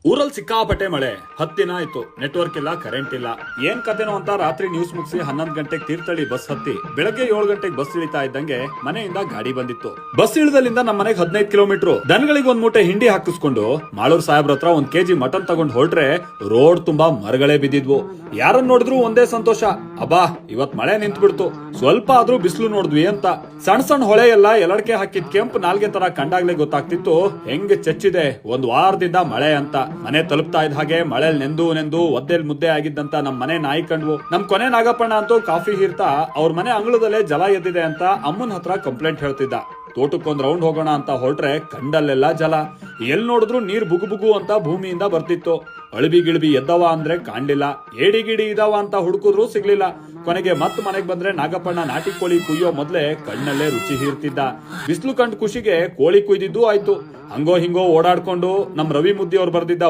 ಊರಲ್ಲಿ ಸಿಕ್ಕಾಪಟ್ಟೆ ಮಳೆ. 10 ದಿನ ಆಯ್ತು, ನೆಟ್ವರ್ಕ್ ಇಲ್ಲ, ಕರೆಂಟ್ ಇಲ್ಲ. ಏನ್ ಕತೆನೋ ಅಂತ ರಾತ್ರಿ ನ್ಯೂಸ್ ಮುಗಿಸಿ 11 ಗಂಟೆಗೆ ತೀರ್ಥಹಳ್ಳಿ ಬಸ್ ಹತ್ತಿ ಬೆಳಗ್ಗೆ 7 ಗಂಟೆಗೆ ಬಸ್ ಇಳಿತಾ ಇದ್ದಂಗೆ ಮನೆಯಿಂದ ಗಾಡಿ ಬಂದಿತ್ತು. ಬಸ್ ಇಳಿದಲ್ಲಿಂದ ನಮ್ಮ ಮನೆಗೆ 15 ಕಿಲೋಮೀಟರ್. ದನಗಳಿಗೆ ಒಂದ್ ಮೂಟೆ ಹಿಂಡಿ ಹಾಕಿಸ್ಕೊಂಡು ಮಾಳೂರ್ ಸಾಹೇಬ್ರ ಹತ್ರ 1 kg ಮಟನ್ ತಗೊಂಡ್ ಹೊರಟ್ರೆ ರೋಡ್ ತುಂಬಾ ಮರಗಳೇ ಬಿದ್ದಿದ್ವು. ಯಾರನ್ನ ನೋಡಿದ್ರು ಒಂದೇ ಸಂತೋಷ, ಅಬ್ಬಾ ಇವತ್ ಮಳೆ ನಿಂತು ಬಿಡ್ತು, ಸ್ವಲ್ಪ ಆದ್ರೂ ಬಿಸಿಲು ನೋಡಿದ್ವಿ ಅಂತ. ಸಣ್ಣ ಸಣ್ಣ ಹೊಳೆ ಎಲ್ಲ ಎಲಡ್ಕೆ ಹಾಕಿದ್ ಕೆಂಪು ನಾಲ್ಗೆ ತರ ಕಂಡಾಗ್ಲೇ ಗೊತ್ತಾಗ್ತಿತ್ತು ಹೆಂಗ್ ಚಚ್ಚಿದೆ ಒಂದ್ ವಾರದಿಂದ ಮಳೆ ಅಂತ. ಮನೆ ತಲುಪ್ತಾ ಇದ್ದ ಹಾಗೆ ಮಳೆಲ್ ನೆಂದು ಒದ್ದೆಲ್ ಮುದ್ದೆ ಆಗಿದ್ದಂತ ನಮ್ ಮನೆ ನಾಯಿ ಕಂಡ್ವು. ನಮ್ ಕೊನೆ ನಾಗಪ್ಪಣ್ಣ ಅಂತೂ ಕಾಫಿ ಹೀರ್ತಾ ಅವ್ರ ಮನೆ ಅಂಗಳದಲ್ಲೇ ಜಲ ಎದ್ದಿದೆ ಅಂತ ಅಮ್ಮನ ಹತ್ರ ಕಂಪ್ಲೇಂಟ್ ಹೇಳ್ತಿದ್ದ. ತೋಟಕ್ಕೊಂದ್ ರೌಂಡ್ ಹೋಗೋಣ ಅಂತ ಹೊರಟ್ರೆ ಕಂಡಲ್ಲೆಲ್ಲ ಜಲ, ಎಲ್ ನೋಡಿದ್ರು ನೀರ್ ಬುಗು ಅಂತ ಭೂಮಿಯಿಂದ ಬರ್ತಿತ್ತು. ಅಳಬಿ ಗಿಳಬಿ ಎದ್ದವ ಅಂದ್ರೆ ಕಾಣ್ಲಿಲ್ಲ, ಏಡಿ ಗಿಡಿ ಇದಾವ ಅಂತ ಹುಡುಕಿದ್ರು ಸಿಗ್ಲಿಲ್ಲ. ಕೊನೆಗೆ ಮತ್ ಮನೆಗ್ ಬಂದ್ರೆ ನಾಗಪ್ಪಣ್ಣ ನಾಟಿ ಕೋಳಿ ಕುಯ್ಯೋ ಮೊದ್ಲೇ ಕಣ್ಣಲ್ಲೇ ರುಚಿ ಹೀರ್ತಿದ್ದ. ಬಿಸ್ಲು ಕಂಡ್ ಖುಷಿಗೆ ಕೋಳಿ ಕುಯ್ದಿದ್ದು ಆಯ್ತು. ಹಂಗೋ ಹಿಂಗೋ ಓಡಾಡ್ಕೊಂಡು ನಮ್ ರವಿ ಮುದ್ದಿ ಅವ್ರು ಬರ್ದಿದ್ದ